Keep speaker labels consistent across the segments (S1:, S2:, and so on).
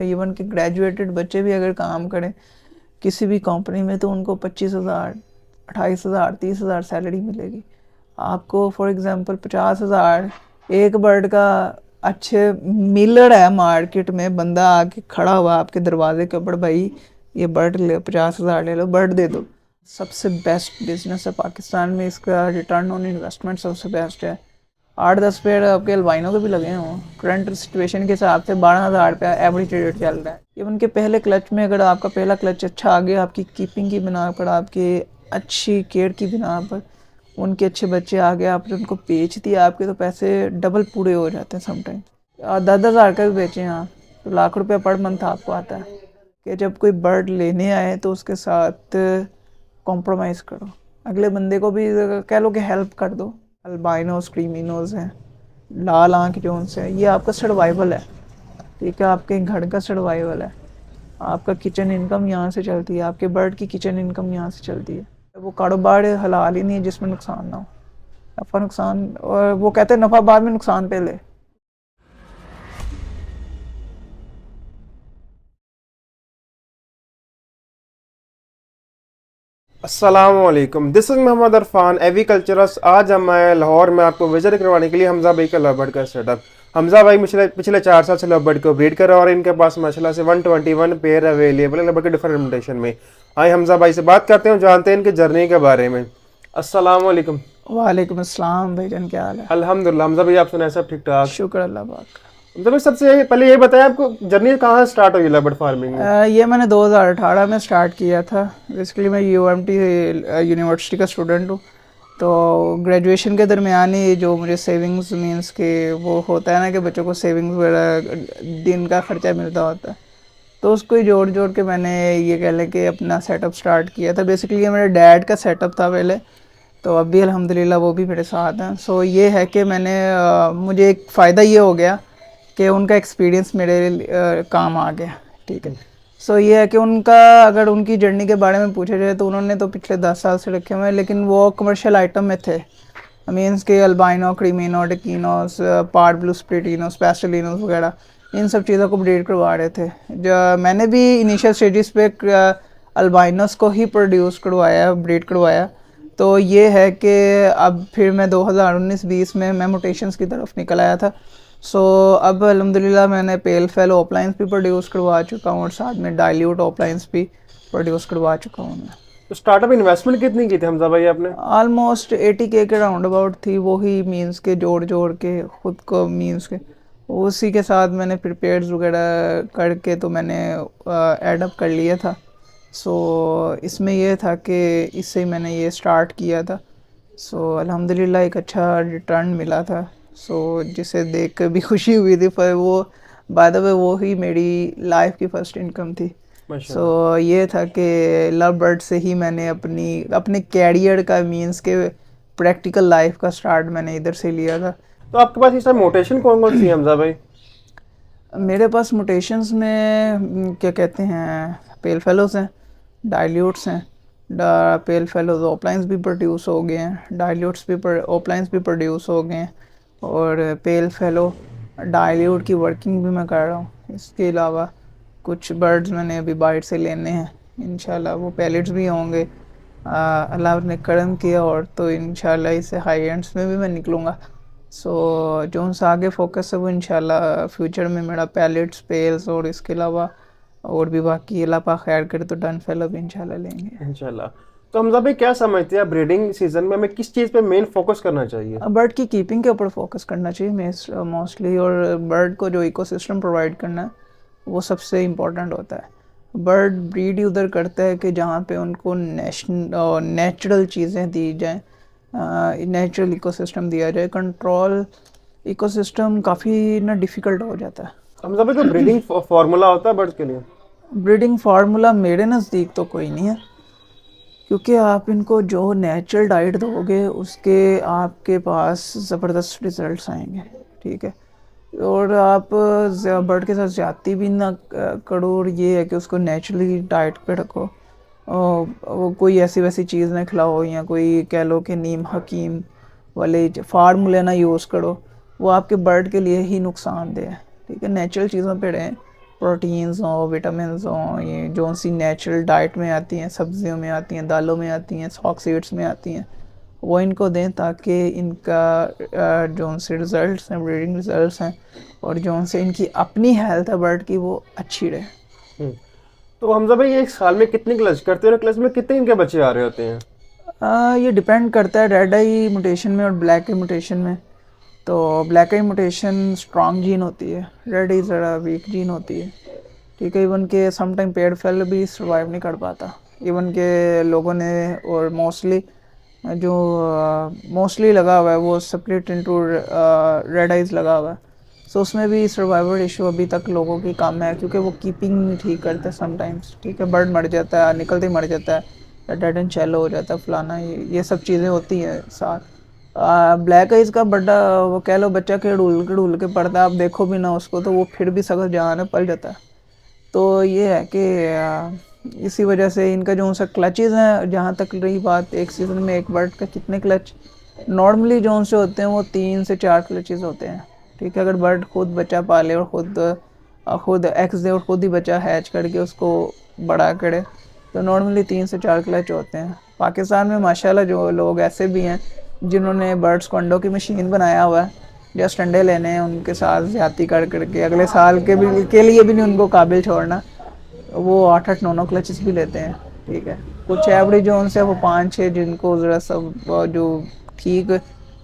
S1: Even कि graduated बच्चे भी अगर काम करें किसी भी कंपनी में तो उनको 25,000, 28,000, 30,000 सैलरी मिलेगी। आपको फॉर एग्जांपल 50,000 एक बर्ड का अच्छे मिलर है मार्केट में, बंदा आके खड़ा हुआ आपके दरवाजे के ऊपर, भाई ये बर्ड ले 50,000 ले लो, बर्ड दे दो। सबसे बेस्ट बिजनेस है पाकिस्तान में, इसका रिटर्न ऑन इन्वेस्टमेंट सबसे बेस्ट है। 8-10 पेड़ आपके अल्बाइनो के भी लगे हों, करंट सिचुएशन के हिसाब से 12,000 रुपया एवरेज रेट चल रहा है। ये उनके पहले क्लच में अगर आपका पहला क्लच अच्छा आ गया, आपकी कीपिंग की बिना पर, आपकी अच्छी केयर की बिना पर, उनके अच्छे बच्चे आ गए, आपने उनको बेच दिया, आपके तो पैसे डबल पूरे हो जाते हैं समटाइम। 10,000 का भी बेचें आप तो लाख रुपया पर मंथ आपको आता है। कि जब कोई बर्ड लेने आए तो उसके साथ कॉम्प्रोमाइज़ करो, अगले बंदे को भी कह लो कि हेल्प कर दो। अल्बाइनोस, क्रीमिनोज हैं, लाल आँख जोन्स है, ये आपका सर्वाइवल है, ठीक है, आपके घर का सर्वाइवल है। आपका किचन इनकम यहाँ से चलती है, आपके बर्ड की किचन इनकम यहाँ से चलती है। वो कारोबार हलाल ही नहीं है जिसमें नुकसान ना हो। नफ़ा नुकसान, और वो कहते हैं नफ़ा बाद में नुकसान पहले।
S2: अस्सलामुअलैकुम, दिस इज़ मोहम्मद अरफान एविकल्चरस। आज हम आए लाहौर में आपको विजिट करवाने के लिए हमजा भाई का लव बर्ड का सेटअप। हमजा भाई पिछले 4 साल से लव बर्ड को ब्रीड कर रहे हैं और इनके पास माशाल्लाह से 121 पेयर अवेलेबल है लव बर्ड के डिफरेंट लिमिटेशन में। आए हमजा भाई से बात करते हैं, जानते हैं इनकी जर्नी के बारे में। अस्सलामुअलैकुम।
S1: वालेकुम अस्सलाम भाईजान, क्या हाल है?
S2: अल्हम्दुलिल्लाह। हमजा भाई आप सुनाए सब ठीक ठाक?
S1: शुक्र अल्लाह पाक।
S2: हमजा भाई सबसे पहले ये बताया आपको जर्नी कहाँ स्टार्ट हुई लव बर्ड फार्मिंग में?
S1: ये मैंने 2018 में स्टार्ट किया था। बेसिकली मैं यूएमटी यूनिवर्सिटी का स्टूडेंट हूँ, तो ग्रेजुएशन के दरमियान ही जो मुझे सेविंग्स मींस के वो होता है ना कि बच्चों को सेविंग्स वगैरह दिन का खर्चा मिलता होता है, तो उसको ही जोड़ जोड़ के मैंने ये कह लें कि अपना सेटअप स्टार्ट किया था। बेसिकली ये मेरे डैड का सेटअप था पहले, तो अभी अल्हम्दुलिल्लाह वो भी मेरे साथ हैं। सो ये है कि मैंने मुझे एक फ़ायदा ये हो गया कि उनका एक्सपीरियंस मेरे काम आ गया, ठीक है। सो ये है कि उनका अगर उनकी जर्नी के बारे में पूछा जाए तो उन्होंने तो पिछले 10 साल से रखे हुए हैं, लेकिन वो कमर्शियल आइटम में थे। मीन्स के अल्बाइनो, क्रीमिनो, डेकिनोस, पार्ट ब्लू स्प्लिटिनो, स्पेशलिनोस वगैरह इन सब चीज़ों को ब्रीड करवा रहे थे। जो मैंने भी इनिशियल स्टेजेस पे अल्बाइनोस को ही प्रोड्यूस करवाया, ब्रीड करवाया। तो ये है कि अब फिर मैं 2019-20 में मैं मोटेशंस की तरफ निकल आया था। सो अब अल्हम्दुलिल्लाह मैंने पेल फेलो ऑपलाइंस भी प्रोड्यूस करवा चुका हूँ और साथ में डाइल्यूट ऑपलाइंस भी प्रोड्यूस करवा चुका हूँ मैं।
S2: तो स्टार्टअप इन्वेस्टमेंट कितनी की थी हमजा भाई आपने?
S1: ऑलमोस्ट 80K के राउंड अबाउट थी, वो ही मीन्स के जोड़ जोड़ के ख़ुद को मीन्स के उसी के साथ मैंने प्रिपेयर्स वगैरह करके तो मैंने एडअप कर लिया था। सो इसमें यह था कि इससे ही मैंने ये स्टार्ट किया था। सो अल्हम्दुलिल्लाह एक अच्छा रिटर्न मिला था, सो जिसे देख कर भी खुशी हुई थी। पर वो बाय द वे वो ही मेरी लाइफ की फ़र्स्ट इनकम थी। सो
S2: माशाल्लाह।
S1: ये था कि लव बर्ड से ही मैंने अपने कैरियर का मीन्स के प्रैक्टिकल लाइफ का स्टार्ट मैंने इधर से लिया था।
S2: तो आपके पास इस टाइम मोटेशन कौन कौन सी है हमजा भाई?
S1: मेरे पास मोटेशंस में क्या कहते हैं, पेल फेलोज हैं, डाइल्यूट्स हैं। पेल फेलोज ओपलाइंस भी प्रोड्यूस हो गए हैं, डाइल्यूट्स भी ओपलाइंस भी प्रोड्यूस हो गए हैं, और पेल फेलो डाइल्यूट की वर्किंग भी मैं कर रहा हूँ। इसके अलावा कुछ बर्ड्स मैंने अभी बाइट से लेने हैं, इंशाल्लाह वो पैलेट्स भी होंगे। अल्लाह ने करम किया और तो इंशाल्लाह इससे हाई एंड्स में भी मैं निकलूँगा। सो जो उनसे आगे फोकस है वो इंशाल्लाह फ्यूचर में मेरा पैलेट्स, पेल्स और इसके अलावा और भी बाकी अल्लाह पाक खैर करे तो डन फेलो भी इंशाल्लाह लेंगे।
S2: इंशाल्लाह। तो हमजा भाई क्या समझते हैं ब्रीडिंग सीजन में हमें किस चीज़ पे मेन फोकस करना चाहिए?
S1: बर्ड की कीपिंग के ऊपर फोकस करना चाहिए मोस्टली, और बर्ड को जो इकोसिस्टम प्रोवाइड करना है वो सबसे इम्पोर्टेंट होता है। बर्ड ब्रीड ही उधर करता है कि जहाँ पे उनको नेचुरल चीज़ें दी जाएँ, नेचुरल इकोसिस्टम दिया जाए। कंट्रोल इकोसिस्टम काफ़ी ना डिफ़िकल्ट हो जाता है।
S2: हमजा भाई कोई ब्रीडिंग फार्मूला होता है बर्ड्स के लिए?
S1: ब्रीडिंग फार्मूला मेरे नज़दीक तो कोई नहीं है, क्योंकि आप इनको जो नेचुरल डाइट दोगे उसके आपके पास ज़बरदस्त रिजल्ट्स आएंगे, ठीक है। और आप बर्ड के साथ ज़्यादती भी ना करो, और ये है कि उसको नेचुरली डाइट पे रखो। वो कोई ऐसी वैसी चीज़ ना खिलाओ, या कोई कह लो कि नीम हकीम वाले फार्मूले ना यूज़ करो, वो आपके बर्ड के लिए ही नुकसानदेह है, ठीक है। नेचुरल चीज़ों पे रहें, प्रोटीन्स हों, विटामिन्स हों, ये जो सी नेचुरल डाइट में आती हैं, सब्जियों में आती हैं, दालों में आती हैं, सॉक सीड्स में आती हैं, वो इनको दें ताकि इनका जो से रिज़ल्ट्स हैं, ब्रीडिंग रिज़ल्ट्स हैं और जो से इनकी अपनी हेल्थ है बर्ड की वो अच्छी रहे।
S2: तो हमजा भाई एक साल में कितने क्लच करते हैं और क्लच में कितने इनके बच्चे आ रहे होते हैं?
S1: ये डिपेंड करता है रेड आई म्यूटेशन में और ब्लैक आई म्यूटेशन में। तो ब्लैक आई म्यूटेशन स्ट्रॉन्ग जीन होती है, रेड आई ज़रा वीक जीन होती है। ठीक है, इवन के सम टाइम पेड़ फेल भी सर्वाइव नहीं कर पाता। इवन के लोगों ने और मोस्टली जो मोस्टली लगा हुआ है वो स्प्लिट इनटू रेड आइज लगा हुआ है। सो उसमें भी सर्वाइवल इशू अभी तक लोगों की कम है क्योंकि वो कीपिंग नहीं ठीक करते समटाइम्स। ठीक है, बर्ड मर जाता है, निकलते ही मर जाता है, या डेड एंड शैलो हो जाता है, फलाना ये सब चीज़ें होती हैं साथ। ब्लैक आइज का बड़ा वो कह लो बच्चा के ढूल के पड़ता है, आप देखो भी ना उसको तो वो फिर भी सख्त जान है, पल जाता है। तो ये है कि इसी वजह से इनका जो सा क्लचेज़ हैं, जहाँ तक रही बात एक सीज़न में एक बर्ड का कितने क्लच नॉर्मली जो से होते हैं वो 3 से 4 क्लचेज़ होते हैं। ठीक है, अगर बर्ड खुद बच्चा पाले और खुद एग्स दे और खुद ही बच्चा हैच करके उसको बड़ा करे तो नॉर्मली 3 से 4 क्लच होते हैं। पाकिस्तान में माशाल्लाह जो लोग ऐसे भी हैं जिन्होंने बर्ड्स को अंडों की मशीन बनाया हुआ है, जस्ट अंडे लेने हैं, उनके साथ ज़्यादती करके अगले साल के लिए भी नहीं उनको काबिल छोड़ना, वो 8-8 9-9 क्लचेस भी लेते हैं। ठीक है, कुछ एवरेज जो उनसे वो 5-6 जिनको ज़रा सब जो ठीक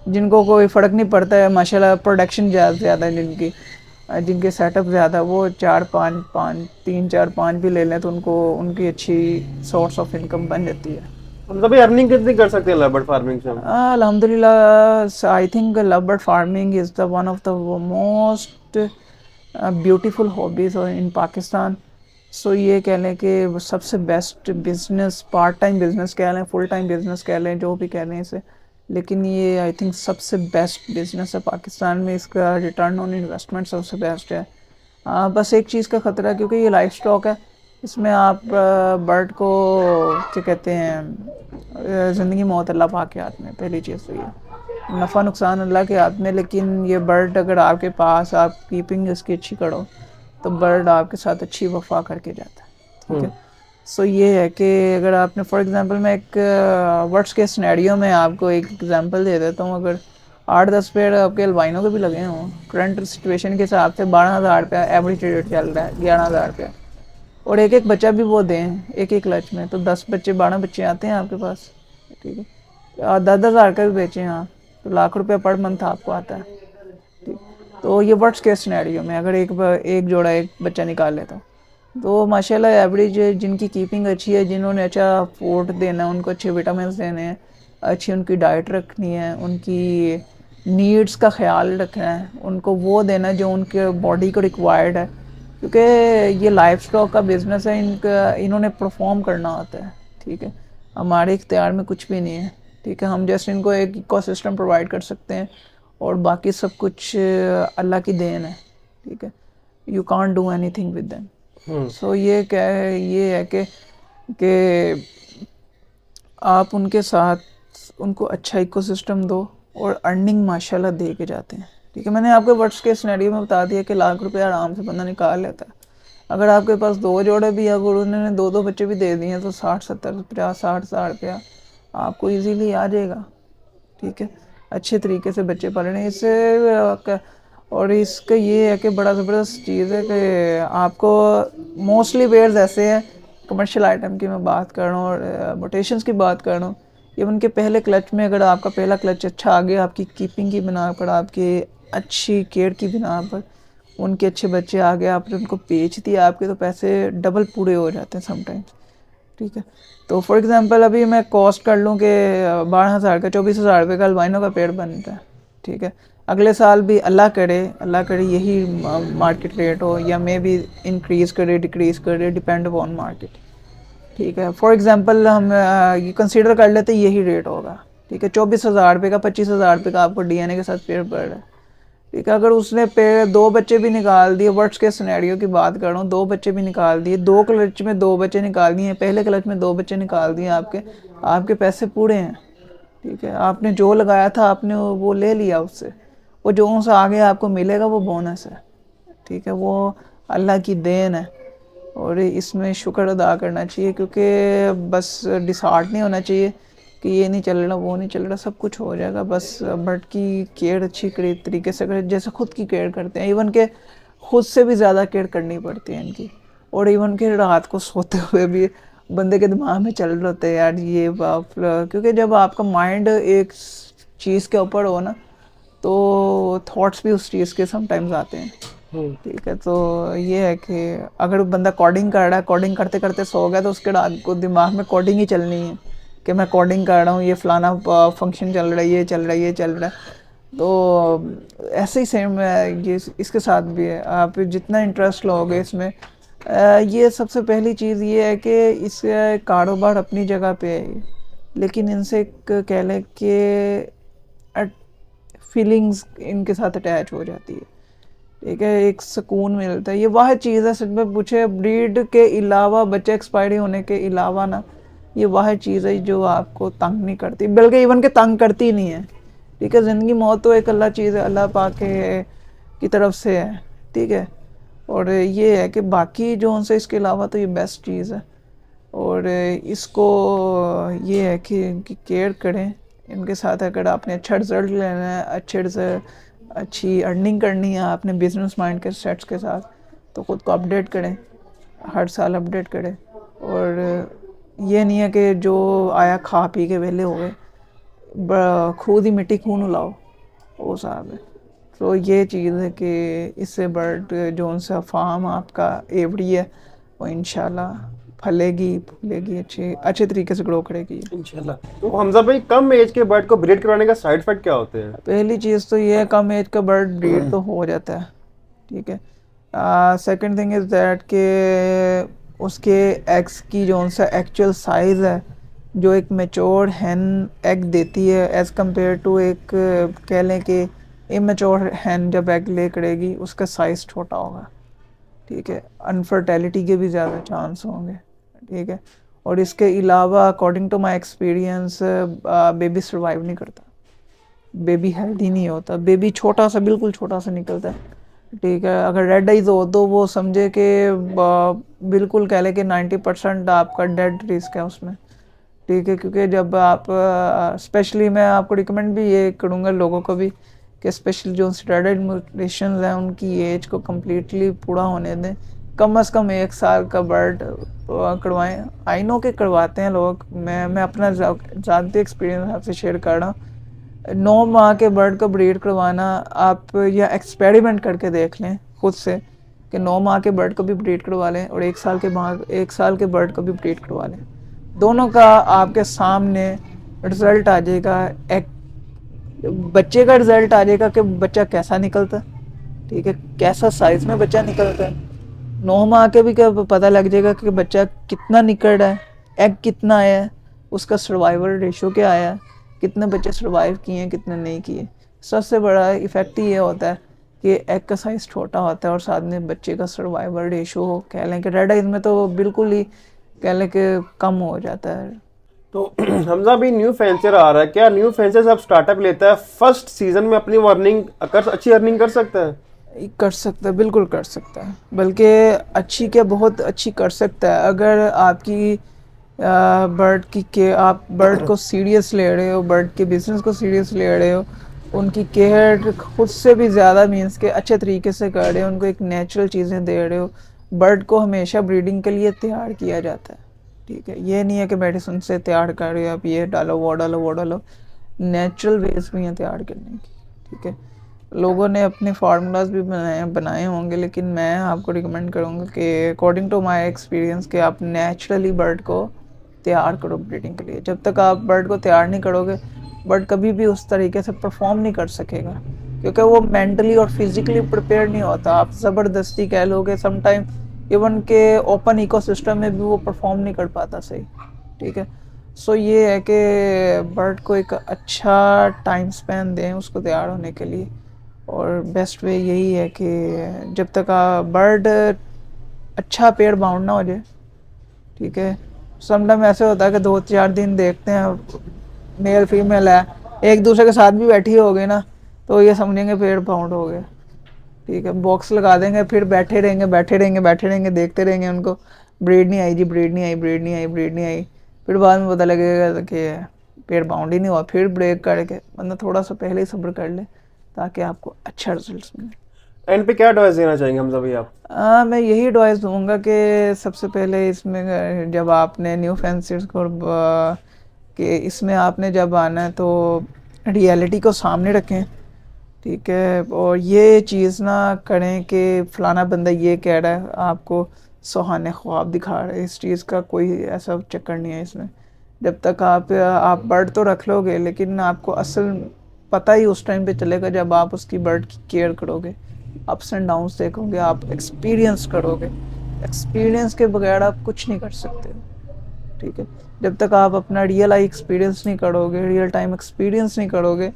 S1: जिनको कोई फ़र्क नहीं पड़ता है, माशाल्लाह प्रोडक्शन ज़्यादा है जिनके सेटअप ज़्यादा, वो 4-5 3-4-5 भी ले लें तो उनको उनकी अच्छी सोर्स ऑफ इनकम बन जाती है।
S2: हमजा भाई अर्निंग कितनी कर सकते हैं लव बर्ड फार्मिंग से हम?
S1: अल्हम्दुलिल्लाह I think love bird farming is the one of the most beautiful hobbies in Pakistan. So ये कह लें कि सबसे best business, part time business कह लें, फुल टाइम बिज़नेस कह लें, जो भी कह लें इसे, लेकिन ये आई थिंक सबसे बेस्ट बिज़नेस है पाकिस्तान में। इसका रिटर्न ऑन इन्वेस्टमेंट सबसे बेस्ट है। बस एक चीज़ का ख़तरा है क्योंकि ये लाइफ स्टॉक है, इसमें आप बर्ड को क्या कहते हैं, ज़िंदगी मौत अल्लाह पाक के हाथ में, पहली चीज़ तो ये, नफ़ा नुकसान अल्लाह के हाथ में। लेकिन ये बर्ड अगर आपके पास आप कीपिंग इसकी अच्छी करो तो बर्ड आपके साथ अच्छी वफा करके जाता है। ठीक है, सो ये है कि अगर आपने फॉर एग्जांपल मैं एक वर्ड्स के सिनेरियो में आपको एक एग्जांपल दे देता हूँ, अगर 8-10 पेड़ आपके अल्बाइनों के भी लगे हों, करंट सिचुएशन के हिसाब से 12,000 रुपया एवरेज रेट चल रहा है, 11,000 रुपया, और एक एक बच्चा भी वो दें एक एक क्लच में तो 10 बच्चे 12 बच्चे आते हैं आपके पास। ठीक है, 10,000 का भी बेचें आप तो लाख रुपया पर मंथ आपको आता है। ठीक, तो ये वर्ड्स के सिनेरियो में अगर एक जोड़ा एक बच्चा निकाल लेता तो माशाल्लाह एवरेज जिनकी कीपिंग अच्छी है, जिन्होंने अच्छा फूड देना है, उनको अच्छे विटामिन देने हैं, अच्छी उनकी डाइट रखनी है, उनकी नीड्स का ख्याल रखना है, उनको वो देना जो उनके बॉडी को रिक्वायर्ड है, क्योंकि ये लाइफ स्टॉक का बिज़नेस है, इन्होंने परफॉर्म करना होता है। ठीक है, हमारे इख्तियार में कुछ भी नहीं है। ठीक है, हम जस्ट इनको एक इकोसिस्टम प्रोवाइड कर सकते हैं और बाकी सब कुछ अल्लाह की देन है। ठीक है, you can't do anything with them. So ये क्या है, ये है कि आप उनके साथ उनको अच्छा इकोसिस्टम दो और अर्निंग माशाल्लाह दे के जाते हैं। ठीक है, मैंने आपके वर्ड्स के सिनेरियो में बता दिया कि लाख रुपया आराम से बंदा निकाल लेता है। अगर आपके पास 2 जोड़े भी, अगर उन्होंने 2-2 बच्चे भी दे दिए हैं तो 60-70-50-60 रुपया आपको इजीली आ जाएगा। ठीक है, अच्छे तरीके से बच्चे पालने इससे। और इसका ये है कि बड़ा ज़बरदस्त चीज़ है कि आपको मोस्टली पेयर्स ऐसे हैं, कमर्शियल आइटम की मैं बात कर रहा हूँ और मोटेशंस की बात कर रहा हूँ, इवन के पहले क्लच में अगर आपका पहला क्लच अच्छा आ गया, आपकी कीपिंग की बिना पर, आपकी अच्छी केयर की बिना पर, उनके अच्छे बच्चे आ गए, आपने उनको बेच दिया, आपके तो पैसे डबल पूरे हो जाते हैं समटाइम्स। ठीक है, तो फॉर एग्जांपल अभी मैं कॉस्ट कर लूँ कि 12,000 का 24,000 रुपये का अल्बाइनो का पेड़ बनता है। ठीक है, अगले साल भी अल्लाह करे यही मार्केट रेट हो, या मे भी इंक्रीज़ करे डिक्रीज़ करे, डिपेंड अपॉन मार्केट। ठीक है, फॉर एग्जांपल हम ये कंसीडर कर लेते यही रेट होगा। ठीक है, 24,000 रुपये का 25,000 रुपये का आपको डीएनए के साथ पेड़ पड़ रहा है। ठीक है, अगर उसने पेड़ 2 बच्चे भी निकाल दिए, वर्ड्स के सिनेरियो की बात कर रहा हूँ, 2 बच्चे भी निकाल दिए, 2 क्लच में 2 बच्चे निकाल दिए, पहले क्लच में 2 बच्चे निकाल दिए, आपके पैसे पूरे हैं। ठीक है, आपने जो लगाया था आपने वो ले लिया उससे, वो जो सा आगे आपको मिलेगा वो बोनस है। ठीक है, वो अल्लाह की देन है और इसमें शुक्र अदा करना चाहिए, क्योंकि बस डिसहार्ट नहीं होना चाहिए कि ये नहीं चल रहा वो नहीं चल रहा, सब कुछ हो जाएगा। बस बर्ड की केयर अच्छी तरीके से करें, जैसे खुद की केयर करते हैं, इवन के खुद से भी ज़्यादा केयर करनी पड़ती है इनकी। और इवन के रात को सोते हुए भी बंदे के दिमाग में चल रहे होते हैं यार ये बाप, क्योंकि जब आपका माइंड एक चीज़ के ऊपर हो ना तो थॉट्स भी उस चीज़ के समटाइम्स आते हैं। ठीक है, तो ये है कि अगर बंदा कोडिंग कर रहा है, कोडिंग करते करते सो गया, तो उसके रात को दिमाग में कोडिंग ही चलनी है कि मैं कोडिंग कर रहा हूँ, ये फलाना फंक्शन चल रहा है, ये चल रहा है, ये चल रहा है। तो ऐसे ही सेम ये इसके साथ भी है। आप जितना इंटरेस्ट लोगे इसमें, ये सबसे पहली चीज़ ये है कि इस कारोबार अपनी जगह पे है, लेकिन इनसे कह लें कि फीलिंग्स इनके साथ अटैच हो जाती है। ठीक है, एक सुकून मिलता है। ये वह चीज़ है, सच में पूछे ब्रीड के अलावा, बच्चे एक्सपायरी होने के अलावा ना, ये वह चीज़ है जो आपको तंग नहीं करती, बल्कि इवन के तंग करती नहीं है। ठीक है, ज़िंदगी मौत तो एक अल्लाह चीज़ है, अल्लाह पाक की तरफ से है। ठीक है, और ये है कि बाकी जो उनसे इसके अलावा तो ये बेस्ट चीज़ है। और इसको ये है कि इनकी केयर करें, इनके साथ अगर आपने अच्छा रिजल्ट लेना है, अच्छे से अच्छी अर्निंग करनी है आपने बिजनेस माइंड के सेट्स के साथ, तो ख़ुद को अपडेट करें, हर साल अपडेट करें। और ये नहीं है कि जो आया खा पी के वेले हो गए, खुद ही मिट्टी खून उलाओ, वो साहब है। तो ये चीज़ है कि इससे बर्ड जो सा फार्म आपका एवरी है वो इंशाल्लाह फलेगी फूलेगी, अच्छे तरीके से ग्रो करेगी
S2: इंशाल्लाह। तो हमजा भाई, कम एज के बर्ड को ब्रीड करवाने का साइड इफेक्ट क्या होते हैं?
S1: पहली चीज़ तो ये है, कम एज का बर्ड ब्रीड तो हो जाता है। ठीक है, सेकंड थिंग इज़ दैट कि उसके एग्स की जो सा एक्चुअल साइज़ है, जो एक मेच्योर हैन एग देती है एज़ कम्पेयर टू एक कह लें कि इमेच्योर हैन जब एग ले करेगी, उसका साइज़ छोटा होगा। ठीक है, अनफर्टेलिटी के भी ज़्यादा चांस होंगे। ठीक है, और इसके अलावा according to my experience baby survive नहीं करता, बेबी हेल्दी नहीं होता, बेबी छोटा सा, बिल्कुल छोटा सा निकलता है। ठीक है, अगर रेड आइज हो तो वो समझे कि बिल्कुल कह ले कि 90% आपका डेड रिस्क है उसमें। ठीक है, क्योंकि जब आप स्पेशली मैं आपको रिकमेंड भी ये करूँगा लोगों को भी कि स्पेशली जो स्टेरॉइड म्यूटेशन हैं उनकी एज को कम्प्लीटली पूरा होने दें, कम से कम 1 साल का बर्ड करवाएं। आई नो के करवाते हैं लोग, मैं अपना ज़्यादा एक्सपीरियंस आपसे शेयर कर रहा हूँ। 9 माह के बर्ड का ब्रीड करवाना, आप या एक्सपेरिमेंट करके देख लें खुद से कि 9 माह के बर्ड को भी ब्रीड करवा लें और 1 साल के बर्ड को भी ब्रीड करवा लें। दोनों का आपके सामने रिज़ल्ट आ जाएगा, एक बच्चे का रिज़ल्ट आ जाएगा कि बच्चा कैसा निकलता है। ठीक है, कैसा साइज़ में बच्चा निकलता है। 9 माह के भी क्या पता लग जाएगा कि बच्चा कितना निकल रहा है, एग कितना आया है, उसका सर्वाइवल रेशो क्या आया है, कितने बच्चे सर्वाइव किए हैं, कितने नहीं किए। सबसे बड़ा इफ़ेक्ट ये होता है कि एग का साइज़ छोटा होता है और साथ में बच्चे का सर्वाइवल रेशो हो, कह लें कि रेड आइज में तो बिल्कुल ही कह लें कि कम हो जाता है।
S2: तो हमजा भी न्यू फेंसर आ रहा है, क्या न्यू फेंसर जब स्टार्टअप लेता है फर्स्ट सीजन में अपनी अच्छी अर्निंग कर सकता है?
S1: कर सकता है, बिल्कुल कर सकता है, बल्कि अच्छी क्या बहुत अच्छी कर सकता है। अगर आपकी बर्ड की के आप बर्ड को सीरियस ले रहे हो, बर्ड के बिजनेस को सीरियस ले रहे हो, उनकी केयर खुद से भी ज़्यादा मीन्स के अच्छे तरीके से कर रहे हो, उनको एक नेचुरल चीज़ें दे रहे हो। बर्ड को हमेशा ब्रीडिंग के लिए तैयार किया जाता है। ठीक है, ये नहीं है कि मेडिसिन से तैयार कर रहे हो आप, ये डालो वो डालो वो डालो, नेचुरल वेज भी हैं तैयार करने की। ठीक है, लोगों ने अपने फार्मूलाज भी बनाए होंगे, लेकिन मैं आपको रिकमेंड करूँगा कि अकॉर्डिंग टू माय एक्सपीरियंस कि आप नेचुरली बर्ड को तैयार करो ब्रीडिंग के लिए। जब तक आप बर्ड को तैयार नहीं करोगे, बर्ड कभी भी उस तरीके से परफॉर्म नहीं कर सकेगा, क्योंकि वो मेंटली और फिजिकली प्रिपेयर नहीं होता। आप ज़बरदस्ती कह लोगे, समटाइम इवन के ओपन इकोसिस्टम में भी वो परफॉर्म नहीं कर पाता सही। ठीक है, सो ये है कि बर्ड को एक अच्छा टाइम स्पैन दें उसको तैयार होने के लिए, और बेस्ट वे यही है कि जब तक बर्ड अच्छा पेड़ बाउंड ना हो जाए। ठीक है, समटाइम ऐसे होता है कि 2-4 दिन देखते हैं मेल फीमेल है, एक दूसरे के साथ भी बैठी हो गई ना, तो ये समझेंगे पेड़ बाउंड हो गए। ठीक है, बॉक्स लगा देंगे, फिर बैठे रहेंगे बैठे रहेंगे बैठे रहेंगे, देखते रहेंगे उनको, ब्रीड नहीं आई जी, ब्रीड नहीं आई, ब्रीड नहीं आई, ब्रीड नहीं आई। फिर बाद में पता लगेगा कि पेड़ बाउंड ही नहीं हुआ, फिर ब्रेक करके बंदा थोड़ा सा पहले ही सब्र कर ले ताकि आपको अच्छा रिजल्ट मिले।
S2: एंड पे क्या एडवाइस देना चाहेंगे हमजा भाई आप?
S1: मैं यही एडवाइस दूंगा कि सबसे पहले इसमें जब आपने न्यू फैंसिस को कि इसमें आपने जब आना है तो रियलिटी को सामने रखें, ठीक है, और ये चीज़ ना करें कि फ़लाना बंदा ये कह रहा है, आपको सुहाने ख्वाब दिखा रहा है, इस चीज़ का कोई ऐसा चक्कर नहीं है इसमें। जब तक आप बर्ड तो रख लोगे, लेकिन आपको असल पता ही उस टाइम पे चलेगा जब आप उसकी बर्ड की केयर करोगे, अप्स एंड डाउन्स देखोगे, आप एक्सपीरियंस करोगे। एक्सपीरियंस के बगैर आप कुछ नहीं कर सकते, ठीक है। जब तक आप अपना रियल आई एक्सपीरियंस नहीं करोगे, रियल टाइम एक्सपीरियंस नहीं करोगे,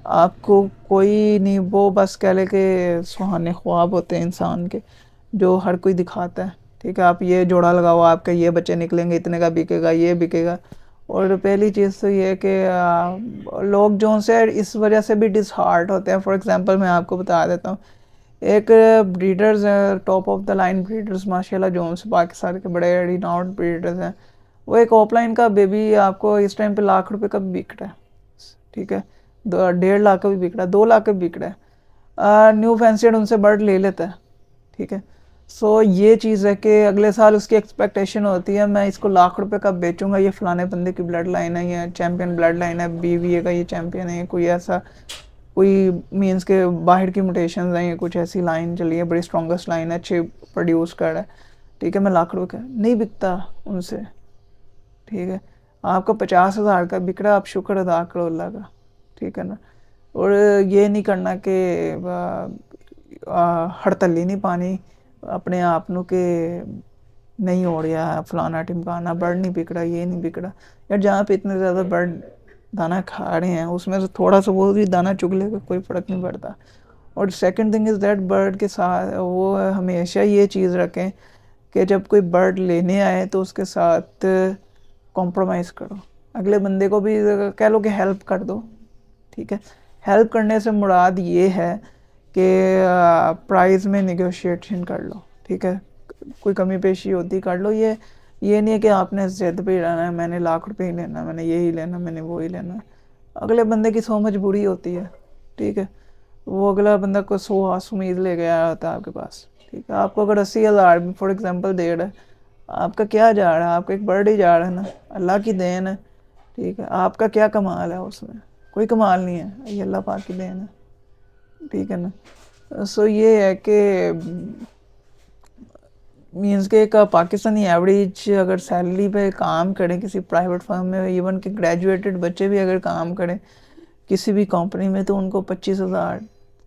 S1: आपको कोई नहीं, वो बस कह ले के सुहाने ख्वाब होते हैं इंसान के जो हर कोई दिखाता है, ठीक है। आप ये जोड़ा लगाओ, आपके ये बच्चे निकलेंगे, इतने का बिकेगा, ये बिकेगा। और पहली चीज़ तो ये है कि लोग जो से इस वजह से भी डिसहार्ट होते हैं। फॉर एग्जांपल मैं आपको बता देता हूँ, एक breeders top of the line breeders माशाल्लाह जोन से पाकिस्तान के बड़े रिनाउंड ब्रीडर्स हैं, वो एक ऑफलाइन का बेबी आपको इस टाइम पे लाख रुपए का बिक रहा है, ठीक है, 1.5 लाख का भी बिक रहा है, 2 लाख का बिक रहा है। न्यू फैंसियड उनसे बर्ड ले लेता है, ठीक है। सो ये चीज़ है कि अगले साल उसकी एक्सपेक्टेशन होती है मैं इसको लाख रुपए का बेचूंगा, ये फलाने बंदे की ब्लड लाइन है, ये चैम्पियन ब्लड लाइन है, BVA का ये चैम्पियन है, कोई ऐसा कोई मीन्स के बाहर की मुटेशन हैं, कुछ ऐसी लाइन चली है, बड़ी स्ट्रॉन्गेस्ट लाइन है, अच्छे प्रोड्यूस कर रहा है, ठीक है, मैं लाख रुपये का नहीं बिकता उनसे, ठीक है। आपका 50,000 का बिक रहा है, आप शुक्र अदा करो अल्लाह का, ठीक है ना। और ये नहीं करना कि हड़तली नहीं पानी अपने आप नू के नहीं हो रहा फलाना टिमकाना, बर्ड नहीं बिक रहा, ये नहीं बिक रहा। यार जहाँ पे इतने ज़्यादा बर्ड दाना खा रहे हैं उसमें से थोड़ा सा वो भी दाना चुग लेगा, कोई फ़र्क नहीं पड़ता। और second thing is that bird के साथ वो हमेशा ये चीज़ रखें कि जब कोई बर्ड लेने आए तो उसके साथ कॉम्प्रोमाइज़ करो, अगले बंदे को भी कह लो कि हेल्प कर दो, ठीक है। हेल्प करने से मुराद ये है कि प्राइस में नेगोशिएशन कर लो, ठीक है, कोई कमी पेशी होती कर लो। ये नहीं है कि आपने ज़िद पे रहना है, मैंने लाख रुपए ही लेना, मैंने ये ही लेना, मैंने वो ही लेना। अगले बंदे की सौ मजबूरी होती है, ठीक है, वो अगला बंदा को 100 आस उम्मीद ले गया होता है आपके पास, ठीक है। आपको अगर 80,000 फॉर एग्जांपल दे रहा है, आपका क्या जा रहा है, आपका एक बर्ड ही जा रहा है ना, अल्लाह की देन है, ठीक है। आपका क्या कमाल है उसमें, कोई कमाल नहीं है, ये अल्लाह पाक की देन है, ठीक है ना। सो ये है कि मीन्स के एक पाकिस्तानी एवरेज अगर सैलरी पे काम करें किसी प्राइवेट फर्म में, इवन के ग्रेजुएटेड बच्चे भी अगर काम करें किसी भी कंपनी में, तो उनको 25,000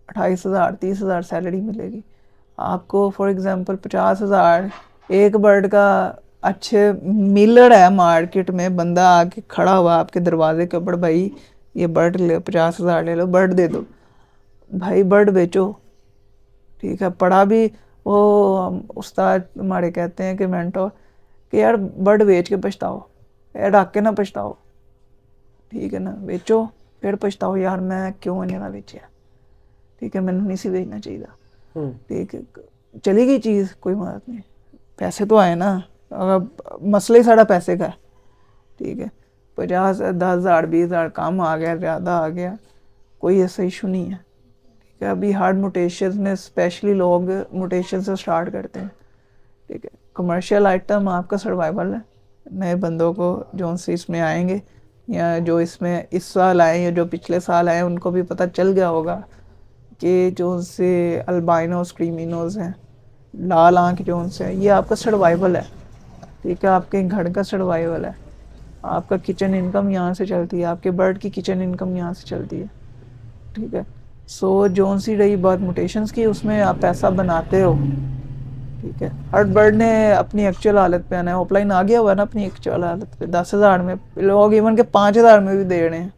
S1: 28,000 30,000 सैलरी मिलेगी। आपको फॉर एग्जांपल 50,000 एक बर्ड का अच्छे मिलर है मार्केट में, बंदा आके खड़ा हुआ आपके दरवाजे के ऊपर, भाई ये बर्ड ले 50,000 ले लो, बर्ड दे दो, भाई बर्ड बेचो, ठीक है। पढ़ा भी वो उस्ताद हमारे कहते हैं कि मेंटोर कि यार बर्ड बेच के पछताओ, यार रख के ना पछताओ, ठीक है ना, बेचो फिर पछताओ यार मैं क्यों इन्हें ना बेचा, ठीक है, मैंने नहीं सी बेचना चाहिए, ठीक है। चली गई चीज़, कोई बात नहीं, पैसे तो आए ना, अगर मसला ही सारा पैसे का है, ठीक है। 50 10,000 20,000 कम आ गया, ज़्यादा आ गया, कोई ऐसा इशू नहीं है, ठीक है। अभी हार्ड मोटेशन में स्पेशली लोग मोटेशन से स्टार्ट करते हैं, ठीक है। कमर्शियल आइटम आपका सर्वाइवल है, नए बंदों को जो से इसमें आएंगे या जो इसमें इस साल आए या जो पिछले साल आए उनको भी पता चल गया होगा कि जो से अल्बाइनोस क्रीमिनोज हैं, लाल आँख जो उनसे, ये आपका सर्वाइवल है, ठीक है, आपके घर का सर्वाइवल है, आपका किचन इनकम यहाँ से चलती है, आपके बर्ड की किचन इनकम यहाँ से चलती है, ठीक है। सो जोन सी रही बात मोटेशंस की, उसमें आप पैसा बनाते हो, ठीक है। हर बर्ड ने अपनी एक्चुअल हालत पे आना है, ऑफलाइन आ गया हुआ ना अपनी एक्चुअल हालत पे, 10,000 में लोग इवन के 5,000 में भी दे रहे हैं,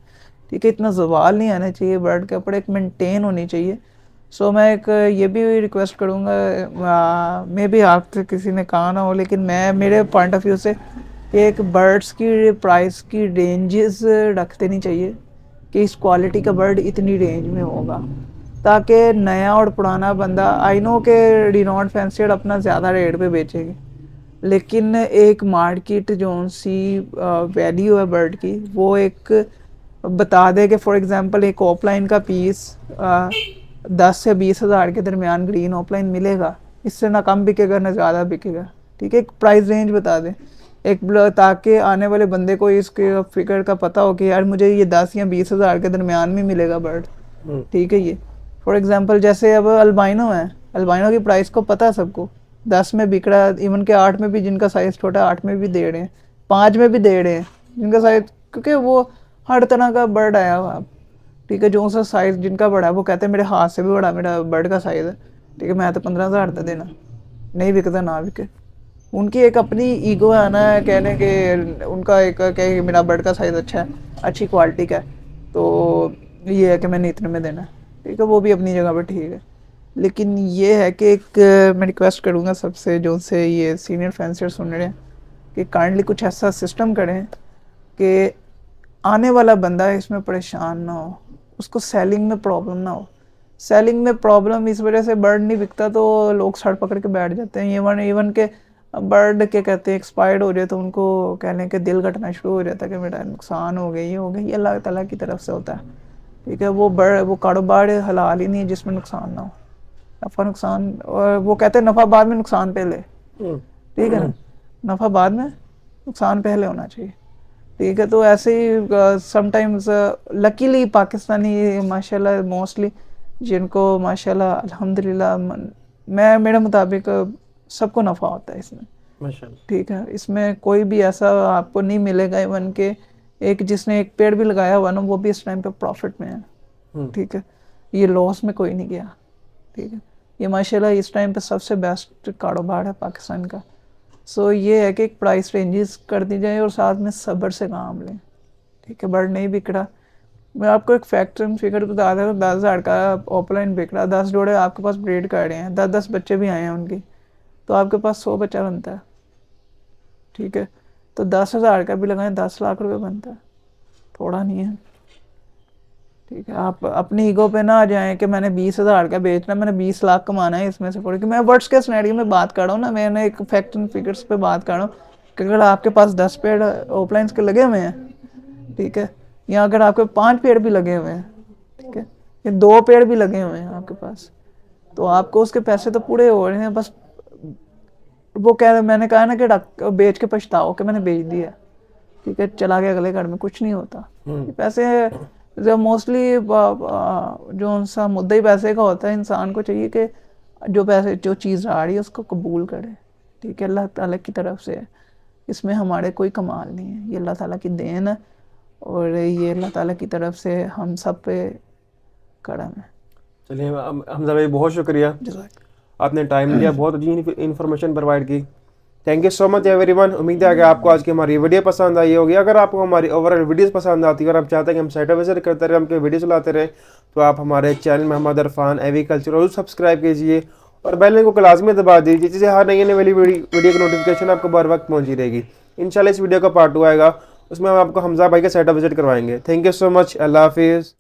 S1: ठीक है। इतना जवाल नहीं आना चाहिए बर्ड के ऊपर, एक मेंटेन होनी चाहिए। सो मैं एक ये भी रिक्वेस्ट करूँगा, मे भी आपसे किसी ने कहा ना हो, लेकिन मैं मेरे पॉइंट ऑफ व्यू से एक बर्ड्स की प्राइस की रेंजेस रखते नहीं चाहिए कि इस क्वालिटी का बर्ड इतनी रेंज में होगा, ताकि नया और पुराना बंदा, आई नो के रिनॉल्ड फैंसीड अपना ज़्यादा रेट पे बेचेगी, लेकिन एक मार्केट जो सी वैल्यू है बर्ड की, वो एक बता दे कि फॉर एग्जांपल एक ऑफलाइन का पीस 10 से 20 हज़ार के दरमियान ग्रीन ऑफलाइन मिलेगा, इससे ना कम बिकेगा ना ज़्यादा बिकेगा, ठीक है। एक प्राइस रेंज बता दें ताकि आने वाले बंदे को इसके फिगर का पता हो कि यार मुझे ये 10 या 20 हज़ार के दरमियान में मिलेगा बर्ड, ठीक है। ये फॉर एग्जांपल जैसे अब अल्बाइनो है, अल्बाइनो की प्राइस को पता है सबको, 10 में बिक रहा है, इवन के 8 में भी, जिनका साइज़ छोटा 8 में भी दे रहे हैं, 5 में भी दे रहे हैं जिनका साइज़, क्योंकि वो हर तरह का बर्ड आया हुआ है, ठीक है। जो सा साइज़ जिनका बड़ा है वो कहते हैं मेरे हाथ से भी बड़ा मेरा बर्ड का साइज़ है, ठीक है, मैं तो 15,000 का देना, नहीं बिकता ना बिके। उनकी एक अपनी ईगो है ना, कहने के उनका एक कि मेरा बर्ड का साइज़ अच्छा है, अच्छी क्वालिटी का है, तो ये है कि मैंने इतने में देना है, ठीक है, वो भी अपनी जगह पर ठीक है। लेकिन ये है कि एक मैं रिक्वेस्ट करूँगा सबसे जो से ये सीनियर फैंसर सुन रहे हैं कि काइंडली कुछ ऐसा सिस्टम करें कि आने वाला बंदा इसमें परेशान ना हो, उसको सेलिंग में प्रॉब्लम ना हो। सेलिंग में प्रॉब्लम इस वजह से बर्ड नहीं बिकता तो लोग सड़ पकड़ के बैठ जाते हैं। इवन के बर्ड के कहते हैं एक्सपायर्ड हो जाए तो उनको कहने के दिल घटना शुरू हो जाता है कि मेरा नुकसान हो गया, ये हो गया। ये अल्लाह ताला की तरफ से होता है, ठीक है। वो कारोबार हलाल ही नहीं है जिसमें नुकसान ना हो, नफ़ा नुकसान, और वो कहते हैं नफ़ा बाद में नुकसान पहले, ठीक है ना, नफ़ा बाद में नुकसान पहले होना चाहिए, ठीक है। तो ऐसे ही समटाइम्स लकीली पाकिस्तानी माशाल्लाह मोस्टली जिनको माशाल्लाह अल्हम्दुलिल्लाह मैं मेरे मुताबिक सबको नफ़ा होता है इसमें, ठीक है। इसमें कोई भी ऐसा आपको नहीं मिलेगा इवन के एक जिसने एक पेड़ भी लगाया हुआ ना वो भी इस टाइम पे प्रॉफिट में है, ठीक है। ये लॉस में कोई नहीं गया, ठीक है। ये माशाल्लाह इस टाइम पे सबसे बेस्ट कारोबार है पाकिस्तान का। सो ये है कि एक प्राइस रेंजेस कर दी जाए और साथ में सब्र से काम लें, ठीक है। बर्ड नहीं बिक रहा, मैं आपको एक फैक्ट एंड फिगर बता देता हूँ, 10,000 का ऑफलाइन बिक रहा, 10 जोड़े आपके पास ब्रीड कर रहे हैं, 10-10 बच्चे भी आए हैं उनकी, तो आपके पास 100 बच्चा बनता है, ठीक है। तो 10,000 का भी लगाएं, 10 लाख रुपए बनता है, थोड़ा नहीं है, ठीक है। आप अपनी ईगो पे ना आ जाएं कि मैंने 20,000 का बेचना, मैंने 20 लाख कमाना है इसमें से, कि मैं वर्ड्स के सिनेरियो में बात कर रहा हूँ ना, मैंने एक फैक्ट एंड फिगर्स पे बात कर रहा हूँ कि अगर आपके पास 10 पेड़ ऑफलाइंस के लगे हुए हैं, ठीक है, या अगर आपके 5 पेड़ भी लगे हुए हैं, ठीक है, या 2 पेड़ भी लगे हुए हैं आपके पास, तो आपको उसके पैसे तो पूरे हो रहे हैं। बस वो कह रहे, मैंने कहा ना कि बेच के पछताओ कि मैंने बेच दिया, ठीक है, चला गया अगले घर में, कुछ नहीं होता। ये पैसे जो मोस्टली जो सा मुद्दा ही पैसे का होता है, इंसान को चाहिए कि जो पैसे जो चीज़ आ रही है उसको कबूल करे, ठीक है। अल्लाह ताला की तरफ से है, इसमें हमारे कोई कमाल नहीं है, ये अल्लाह ताला की देन है और ये अल्लाह ताला की तरफ से हम सब पे करम है।
S2: चलिए हमजा भाई बहुत शुक्रिया, आपने टाइम दिया, बहुत अच्छी इन्फॉर्मेशन प्रोवाइड की। Thank you so much everyone. उम्मीद है कि आपको आज की हमारी वीडियो पसंद आई होगी। अगर आपको हमारी ओवरऑल वीडियोस पसंद आती है और आप चाहते हैं कि हम साइट विजिट करते रहे, हमके वीडियो चलाते रहे, तो आप हमारे चैनल मोहम्मद अरफान एग्रीकल्चर जरूर सब्सक्राइब कीजिए और बेल आइकन को लाजमी दबा दीजिए, जिससे हर नई आने वाली वीडियो की नोटिफिकेशन आपको बर वक्त पहुंची रहेगी। इंशाल्लाह इस वीडियो का पार्ट 2 आएगा, उसमें हम आपको हमजा भाई का साइट विजिट करवाएंगे। थैंक यू सो मच, अल्लाह हाफिज़।